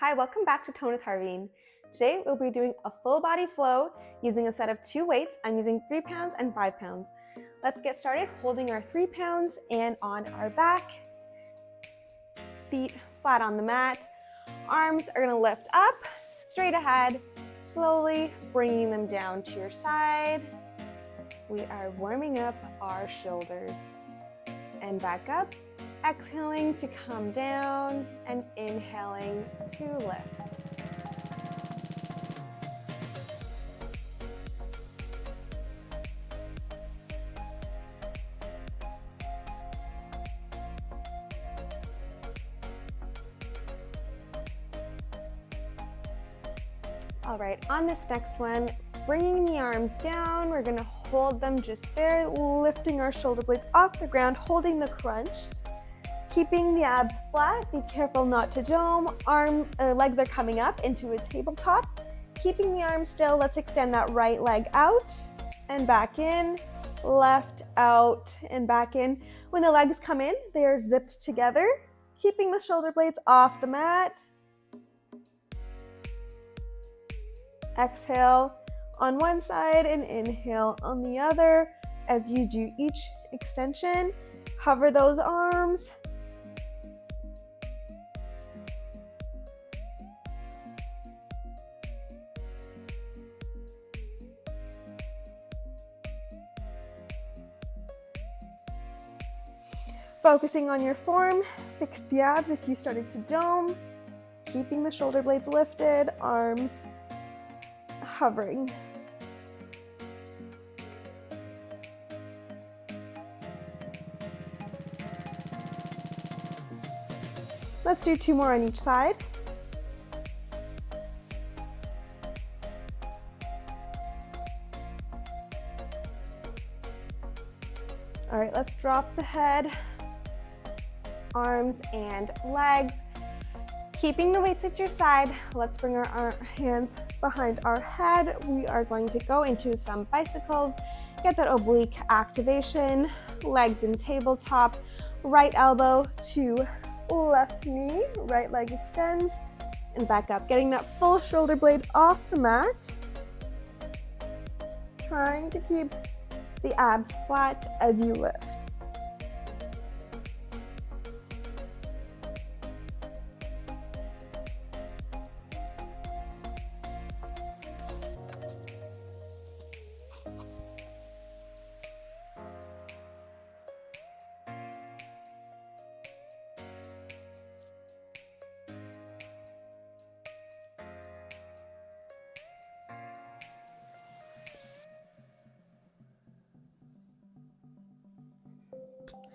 Hi, welcome back to Tone with Harveen. Today we'll be doing a full body flow using a set of 2 weights. I'm using 3 pounds and 5 pounds. Let's get started holding our 3 pounds and on our back. Feet flat on the mat. Arms are going to lift up, straight ahead, slowly bringing them down to your side. We are warming up our shoulders. And back up. Exhaling to come down and inhaling to lift. All right, on this next one, bringing the arms down, we're gonna hold them just there, lifting our shoulder blades off the ground, holding the crunch. Keeping the abs flat, be careful not to dome. Legs are coming up into a tabletop. Keeping the arms still, let's extend that right leg out and back in, left out and back in. When the legs come in, they are zipped together, keeping the shoulder blades off the mat. Exhale on one side and inhale on the other. As you do each extension, hover those arms. Focusing on your form, fix the abs if you started to dome, keeping the shoulder blades lifted, arms hovering. Let's do 2 more on each side. All right, let's drop the head. Arms and legs. Keeping the weights at your side, let's bring our hands behind our head. We are going to go into some bicycles, get that oblique activation, legs in tabletop, right elbow to left knee, right leg extends, and back up. Getting that full shoulder blade off the mat. Trying to keep the abs flat as you lift.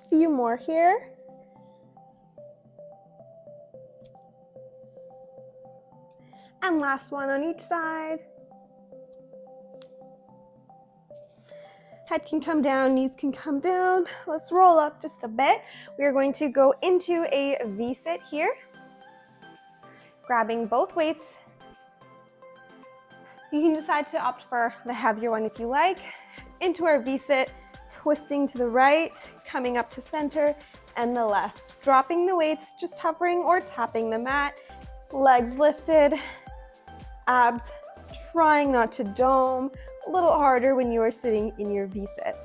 Few more here. And last one on each side. Head can come down, knees can come down. Let's roll up just a bit. We are going to go into a V-sit here. Grabbing both weights. You can decide to opt for the heavier one if you like. Into our V-sit. Twisting to the right, coming up to center, and the left. Dropping the weights, just hovering or tapping the mat. Legs lifted, abs trying not to dome. A little harder when you are sitting in your V-sit.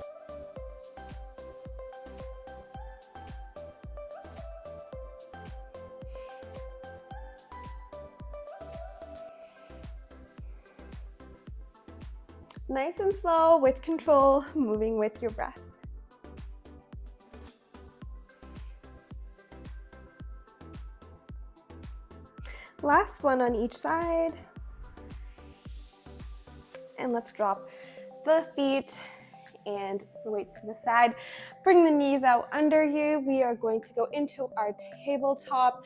Nice and slow, with control, moving with your breath. Last one on each side. And let's drop the feet and the weights to the side. Bring the knees out under you. We are going to go into our tabletop,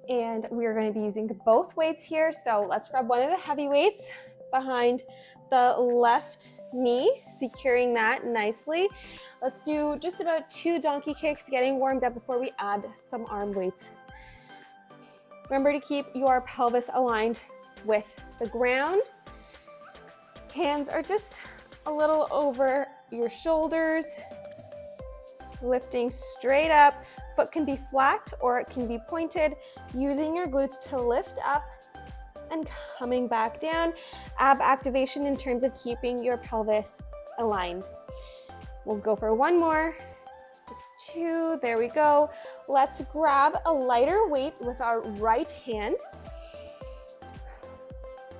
and we are going to be using both weights here. So let's grab one of the heavy weights behind the left knee, securing that nicely. Let's do just about 2 donkey kicks, getting warmed up before we add some arm weights. Remember to keep your pelvis aligned with the ground. Hands are just a little over your shoulders, lifting straight up, foot can be flat or it can be pointed, using your glutes to lift up and coming back down. Ab activation in terms of keeping your pelvis aligned. We'll go for one more, just two, there we go. Let's grab a lighter weight with our right hand.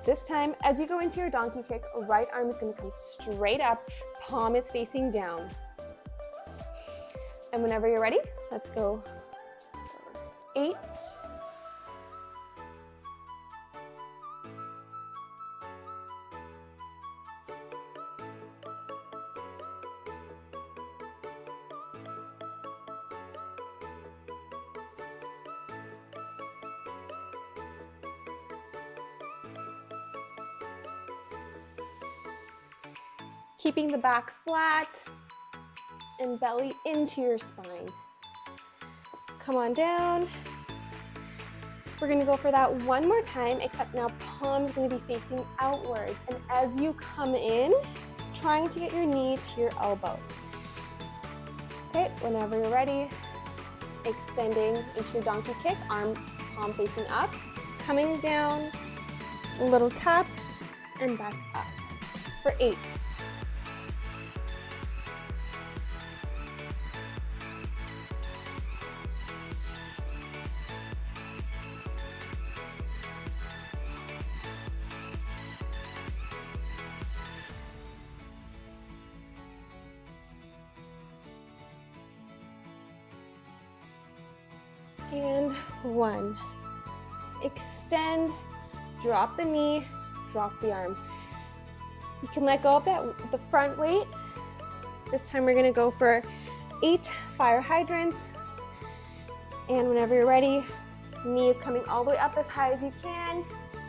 This time, as you go into your donkey kick, right arm is going to come straight up, palm is facing down. And whenever you're ready, let's go for 8, 8. Keeping the back flat and belly into your spine. Come on down. We're gonna go for that one more time, except now palm is gonna be facing outwards. And as you come in, trying to get your knee to your elbow. Okay, whenever you're ready, extending into your donkey kick, arm, palm facing up, coming down, a little tap, and back up for 8. And 1. Extend, drop the knee, drop the arm. You can let go of the front weight. This time we're gonna go for 8 fire hydrants. And whenever you're ready, knee is coming all the way up as high as you can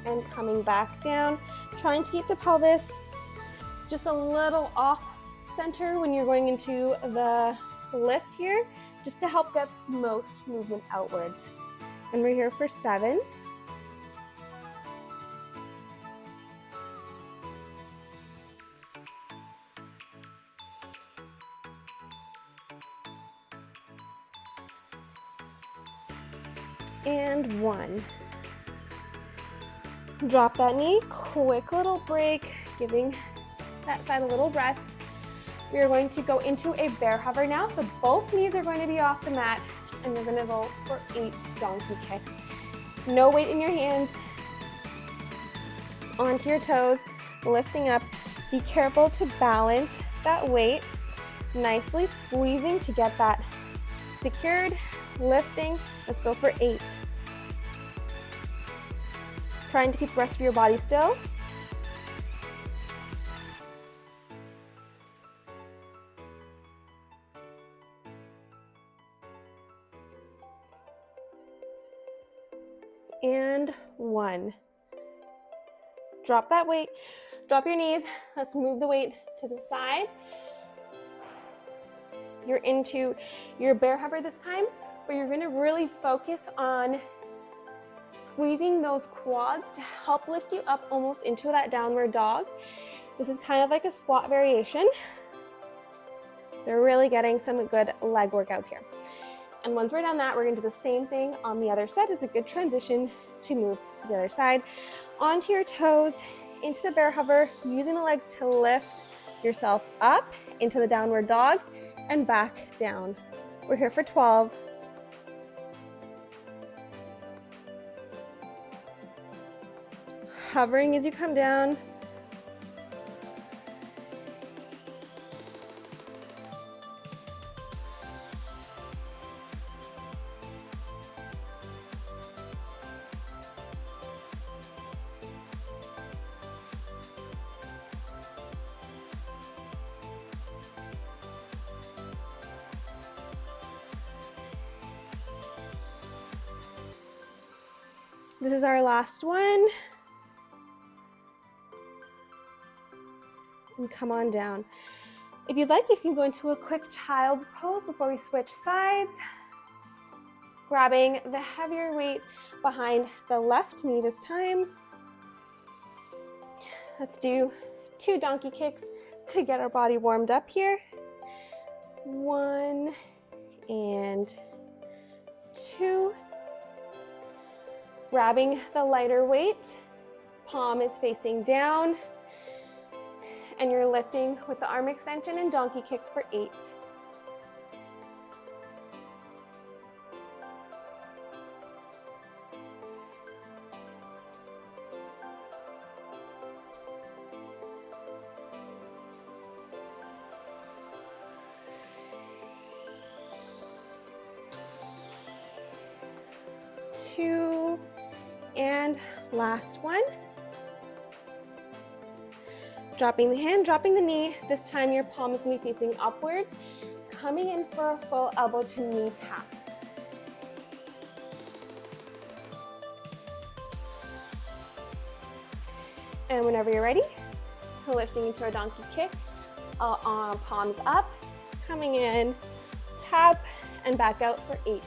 and coming back down. Trying to keep the pelvis just a little off center when you're going into the lift here, just to help get most movement outwards. And we're here for 7. And 1. Drop that knee, quick little break, giving that side a little rest. We are going to go into a bear hover now. So both knees are going to be off the mat and we're gonna go for 8 donkey kicks. No weight in your hands, onto your toes, lifting up. Be careful to balance that weight, nicely squeezing to get that secured, lifting. Let's go for 8. Trying to keep the rest of your body still. And 1. Drop that weight, drop your knees. Let's move the weight to the side. You're into your bear hover this time, but you're gonna really focus on squeezing those quads to help lift you up almost into that downward dog. This is kind of like a squat variation. So we're really getting some good leg workouts here. And once we're done that, we're gonna do the same thing on the other side. It's a good transition to move to the other side. Onto your toes, into the bear hover, using the legs to lift yourself up into the downward dog and back down. We're here for 12. Hovering as you come down. This is our last one. And come on down. If you'd like, you can go into a quick child's pose before we switch sides. Grabbing the heavier weight behind the left knee this time. Let's do 2 donkey kicks to get our body warmed up here. 1 and 2. Grabbing the lighter weight, palm is facing down, and you're lifting with the arm extension and donkey kick for 8. 2, and last one. Dropping the hand, dropping the knee. This time your palm is going to be facing upwards, coming in for a full elbow to knee tap. And whenever you're ready, lifting into our donkey kick, palms up, coming in, tap, and back out for 8.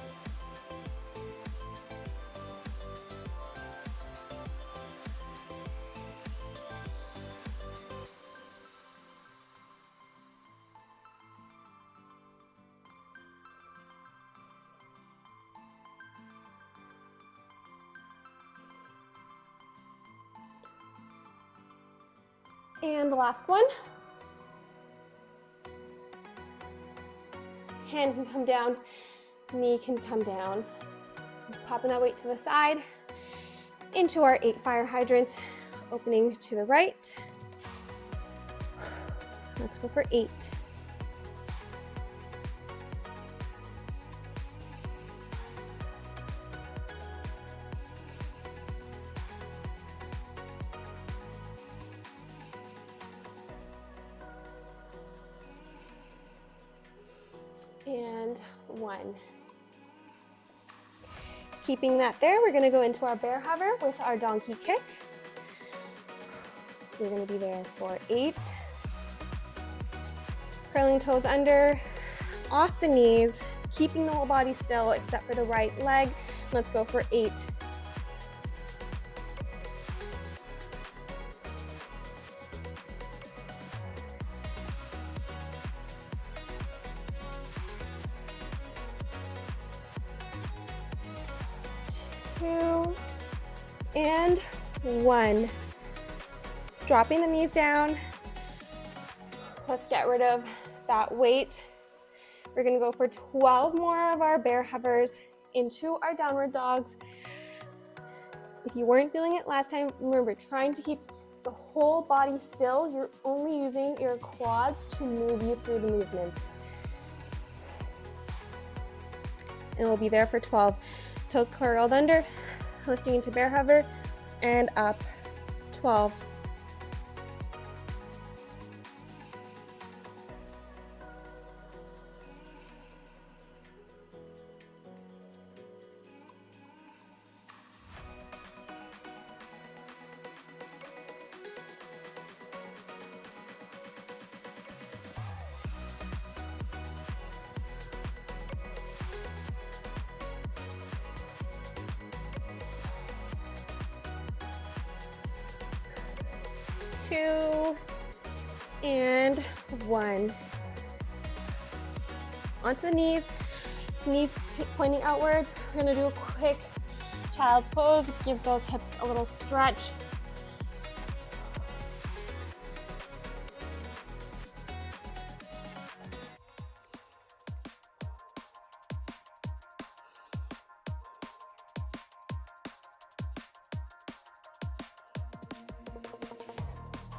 And the last one. Hand can come down, knee can come down. Popping that weight to the side, into our 8 fire hydrants, opening to the right. Let's go for 8. And 1. Keeping that there, we're going to go into our bear hover with our donkey kick. We're going to be there for 8. Curling toes under, off the knees, keeping the whole body still except for the right leg. Let's go for 8. 2, and 1. Dropping the knees down. Let's get rid of that weight. We're going to go for 12 more of our bear hovers into our downward dogs. If you weren't feeling it last time, remember, trying to keep the whole body still. You're only using your quads to move you through the movements. And we'll be there for 12. Toes curled under, lifting into bear hover, and up, 12. Two, and 1. Onto the knees pointing outwards. We're going to do a quick child's pose. Give those hips a little stretch.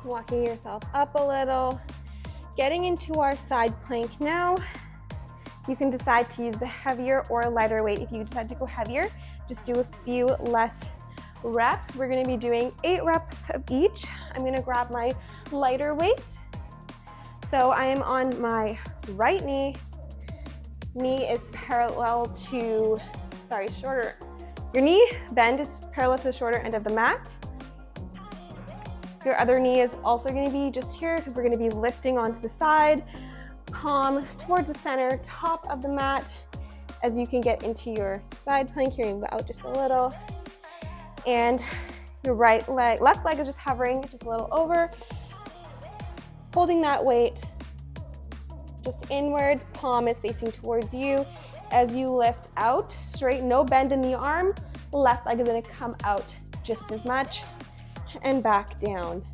Walking yourself up a little, getting into our side plank now. You can decide to use the heavier or lighter weight. If you decide to go heavier, just do a few less reps. We're going to be doing 8 reps of each. I'm going to grab my lighter weight. So I am on my right knee. Knee is parallel to, shorter. Your knee bend is parallel to the shorter end of the mat. Your other knee is also going to be just here because we're going to be lifting onto the side, palm towards the center, top of the mat, as you can get into your side plank here. You go out just a little, and your left leg is just hovering just a little over, holding that weight just inwards. Palm is facing towards you as you lift out, straight, no bend in the arm. Left leg is gonna come out just as much, and back down.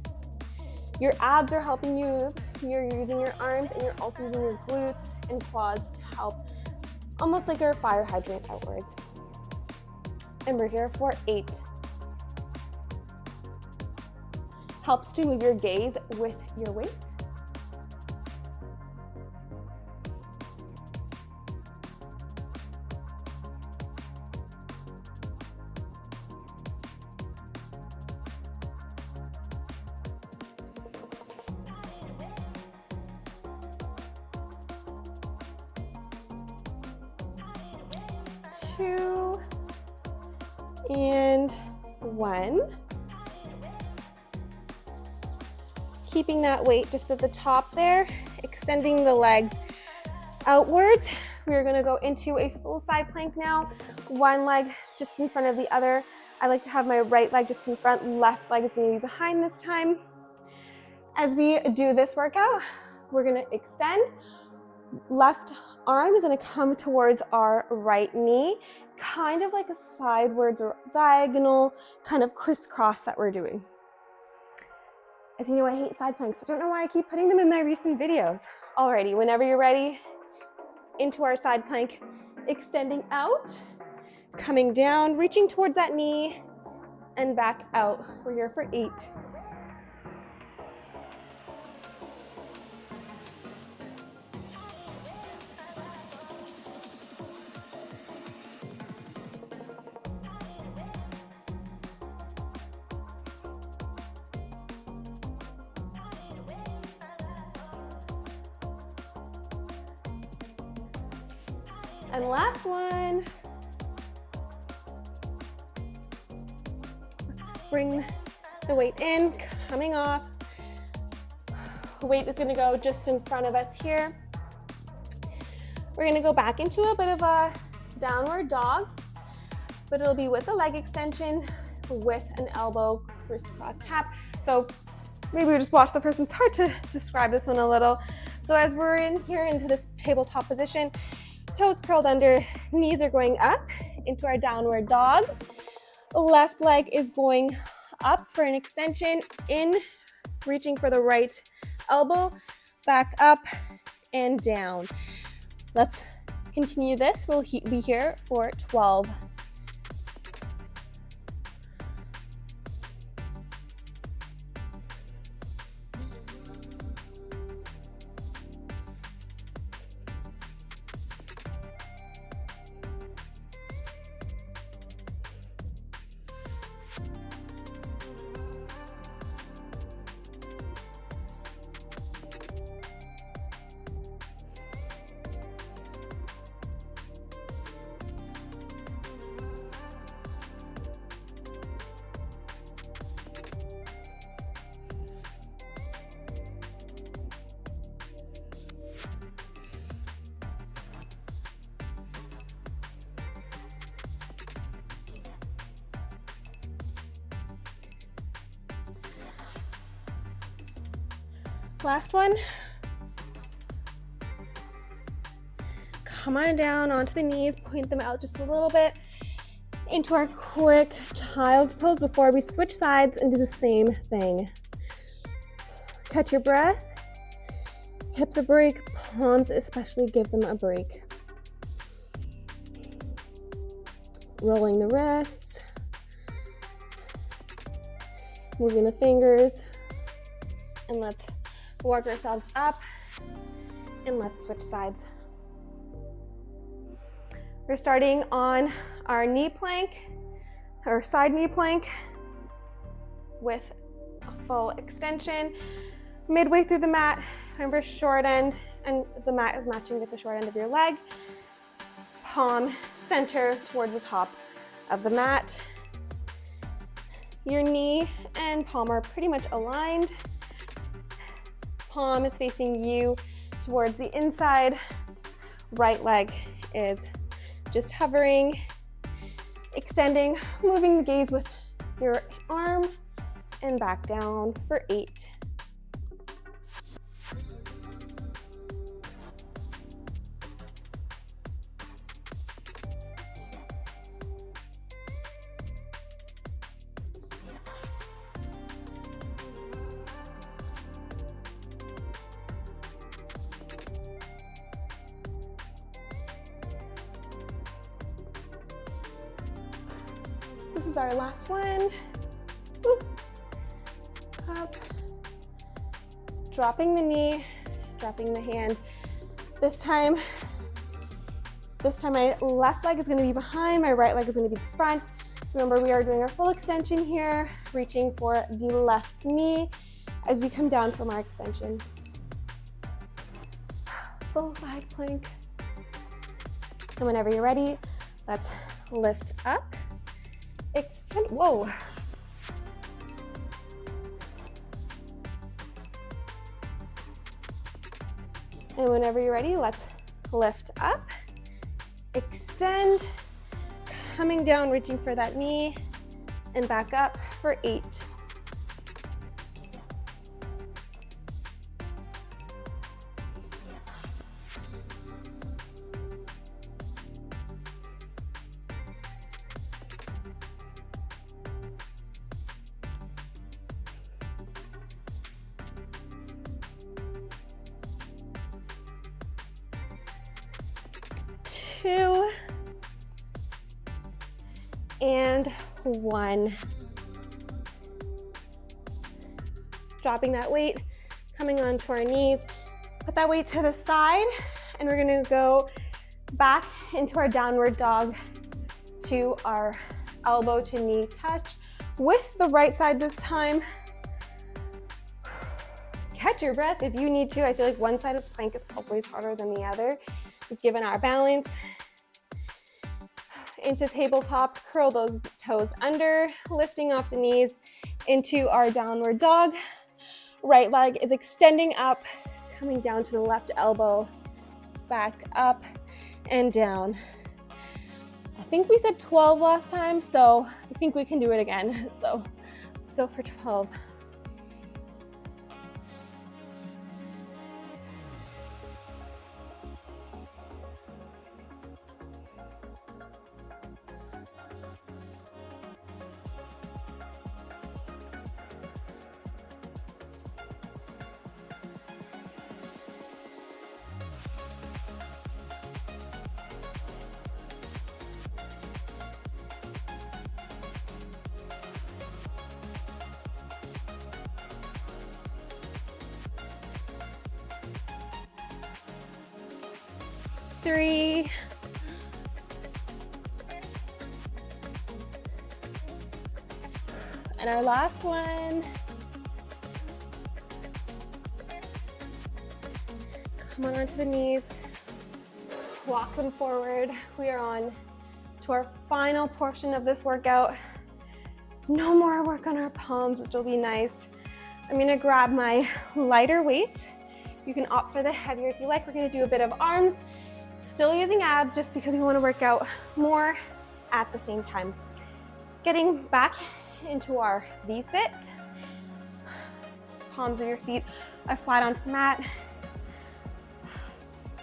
Your abs are helping you move. You're using your arms, and you're also using your glutes and quads to help, almost like a fire hydrant outwards. And we're here for 8. Helps to move your gaze with your weight. Two and 1. Keeping that weight just at the top there, extending the legs outwards. We're gonna go into a full side plank now. One leg just in front of the other. I like to have my right leg just in front, left leg is gonna be behind this time. As we do this workout, we're gonna extend. Left arm is gonna come towards our right knee, kind of like a sidewards or diagonal kind of crisscross that we're doing. As you know, I hate side planks. I don't know why I keep putting them in my recent videos. Alrighty, whenever you're ready, into our side plank, extending out, coming down, reaching towards that knee, and back out. We're here for 8. And last one. Let's bring the weight in, coming off. Weight is gonna go just in front of us here. We're gonna go back into a bit of a downward dog, but it'll be with a leg extension, with an elbow crisscross tap. So maybe we just watch the first one. It's hard to describe this one a little. So as we're in here into this tabletop position, toes curled under, knees are going up into our downward dog. Left leg is going up for an extension, in, reaching for the right elbow, back up and down. Let's continue this. We'll be here for 12. Last one. Come on down onto the knees, point them out just a little bit into our quick child's pose before we switch sides and do the same thing. Catch your breath, hips a break, palms especially give them a break. Rolling the wrists, moving the fingers, and let's work ourselves up, and let's switch sides. We're starting on our knee plank, or side knee plank with a full extension. Midway through the mat, remember short end, and the mat is matching with the short end of your leg. Palm center towards the top of the mat. Your knee and palm are pretty much aligned. Palm is facing you towards the inside. Right leg is just hovering, extending, moving the gaze with your arm, and back down for 8. is our last one. Woo. Up. Dropping the knee, dropping the hand. This time my left leg is going to be behind, my right leg is going to be the front. Remember, we are doing our full extension here, reaching for the left knee as we come down from our extension. Full side plank. And whenever you're ready, let's lift up, extend, whoa. And whenever you're ready, let's lift up, extend, coming down, reaching for that knee, and back up for 8. Two, and 1. Dropping that weight, coming onto our knees. Put that weight to the side, and we're gonna go back into our downward dog to our elbow to knee touch with the right side this time. Catch your breath if you need to. I feel like one side of plank is always harder than the other. Just given our balance. Into tabletop, curl those toes under, lifting off the knees into our downward dog. Right leg is extending up, coming down to the left elbow, back up and down. I think we said 12 last time, so I think we can do it again. So let's go for 12. Three, and our last one. Come on onto the knees, walk them forward. We are on to our final portion of this workout. No more work on our palms, which will be nice. I'm gonna grab my lighter weights. You can opt for the heavier if you like. We're gonna do a bit of arms. Still using abs just because we want to work out more at the same time. Getting back into our V-sit. Palms of your feet are flat onto the mat.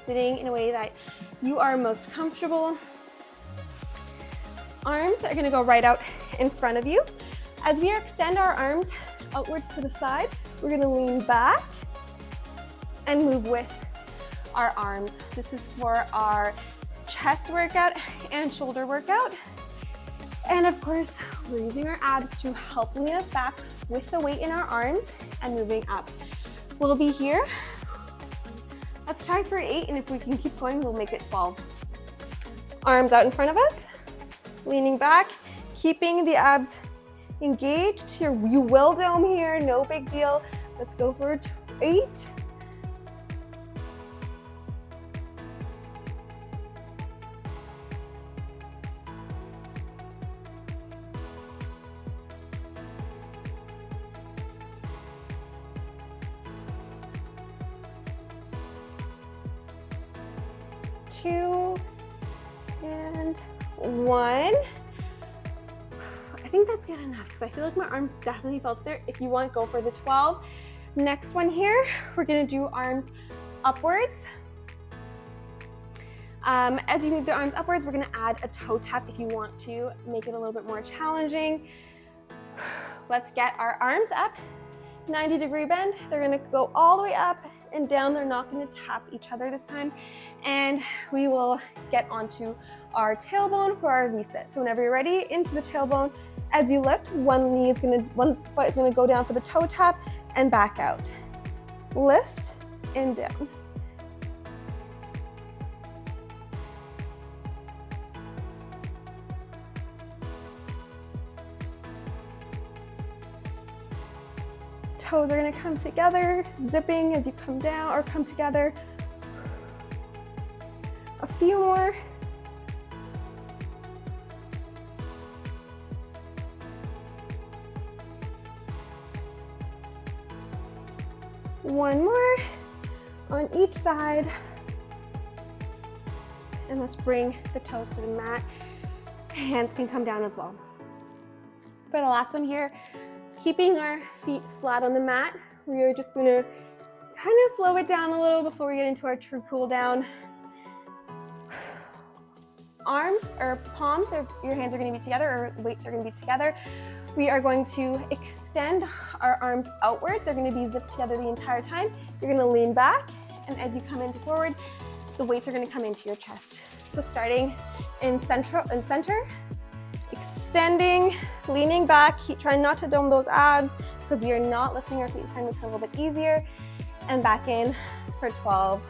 Sitting in a way that you are most comfortable. Arms are going to go right out in front of you. As we extend our arms outwards to the side, we're going to lean back and move with our arms. This is for our chest workout and shoulder workout. And of course, we're using our abs to help lean us back with the weight in our arms and moving up. We'll be here. Let's try for 8, and if we can keep going, we'll make it 12. Arms out in front of us, leaning back, keeping the abs engaged. You will dome here, no big deal. Let's go for 8. Two and 1. I think that's good enough because I feel like my arms definitely felt there. If you want, go for the 12. Next one here, we're gonna do arms upwards. As you move the arms upwards, we're gonna add a toe tap if you want to make it a little bit more challenging. Let's get our arms up, 90-degree bend. They're gonna go all the way up and down. They're not going to tap each other this time. And we will get onto our tailbone for our V-sit. So whenever you're ready, into the tailbone, As you lift, one foot is gonna go down for the toe tap and back out. Lift and down. Toes are gonna come together, zipping as you come down or come together. A few more. One more on each side. And let's bring the toes to the mat. Hands can come down as well. For the last one here, keeping our feet flat on the mat, we are just gonna kind of slow it down a little before we get into our true cool down. Arms or palms, or your hands are gonna be together, or weights are gonna be together. We are going to extend our arms outward. They're gonna be zipped together the entire time. You're gonna lean back, and as you come into forward, the weights are gonna come into your chest. So starting in center, extending, leaning back, trying not to dome those abs because we are not lifting our feet this time, makes it a little bit easier. And back in for 12.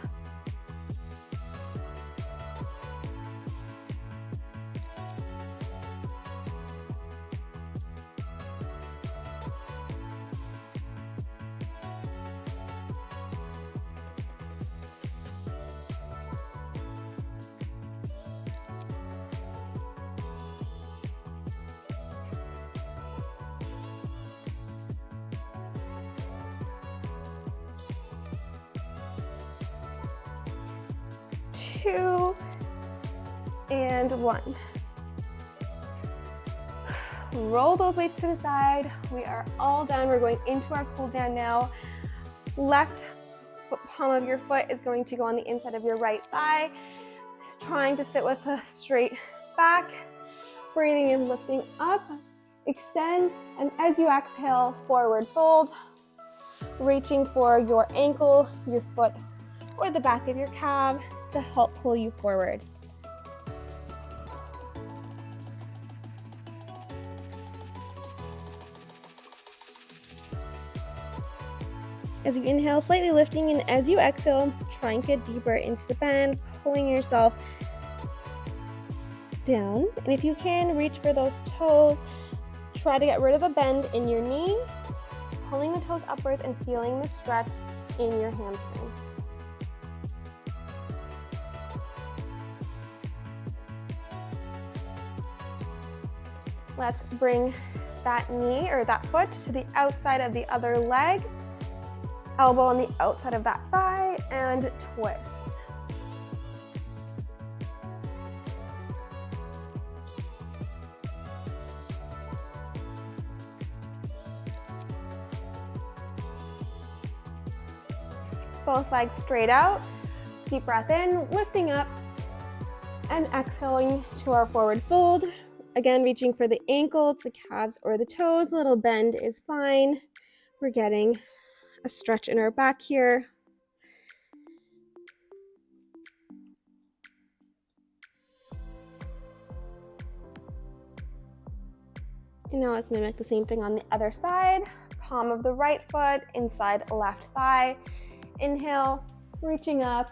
Two and one. Roll those weights to the side. We are all done. We're going into our cool down now. Left palm of your foot is going to go on the inside of your right thigh. Just trying to sit with a straight back. Breathing in, lifting up, extend, and as you exhale, forward fold. Reaching for your ankle, your foot, or the back of your calf to help pull you forward. As you inhale, slightly lifting, and as you exhale, trying to get deeper into the bend, pulling yourself down. And if you can, reach for those toes. Try to get rid of the bend in your knee, pulling the toes upwards and feeling the stretch in your hamstring. Let's bring that knee or that foot to the outside of the other leg. Elbow on the outside of that thigh and twist. Both legs straight out. Deep breath in, lifting up and exhaling to our forward fold. Again, reaching for the ankles, the calves, or the toes. A little bend is fine. We're getting a stretch in our back here. And now let's mimic the same thing on the other side. Palm of the right foot, inside left thigh. Inhale, reaching up,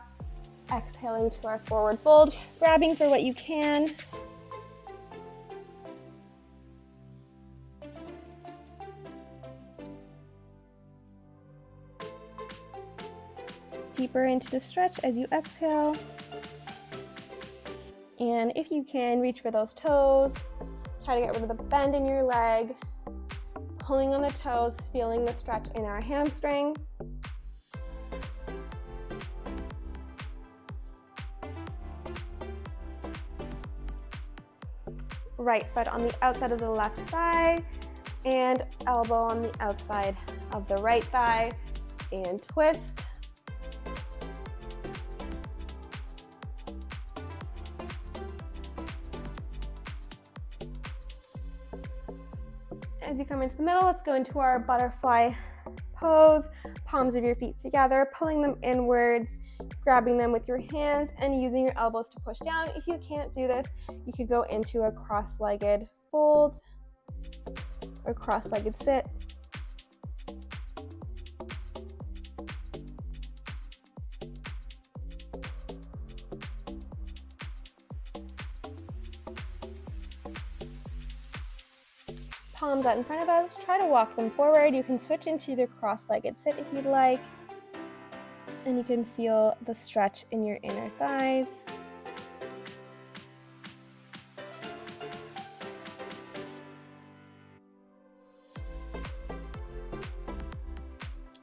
exhaling to our forward fold, grabbing for what you can. Deeper into the stretch as you exhale. And if you can, reach for those toes. Try to get rid of the bend in your leg. Pulling on the toes, feeling the stretch in our hamstring. Right foot on the outside of the left thigh, and elbow on the outside of the right thigh, and twist. As you come into the middle, let's go into our butterfly pose. Palms of your feet together, pulling them inwards, grabbing them with your hands and using your elbows to push down. If you can't do this, you could go into a cross-legged fold. or cross-legged sit. Palms out in front of us, try to walk them forward. You can switch into the cross-legged sit if you'd like, and you can feel the stretch in your inner thighs.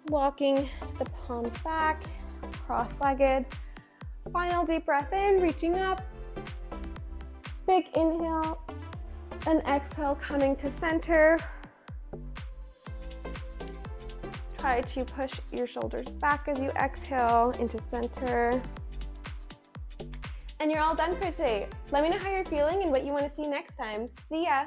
Walking the palms back, cross-legged. Final deep breath in, reaching up. Big inhale. And exhale, coming to center. Try to push your shoulders back as you exhale into center. And you're all done for today. Let me know how you're feeling and what you want to see next time. See ya.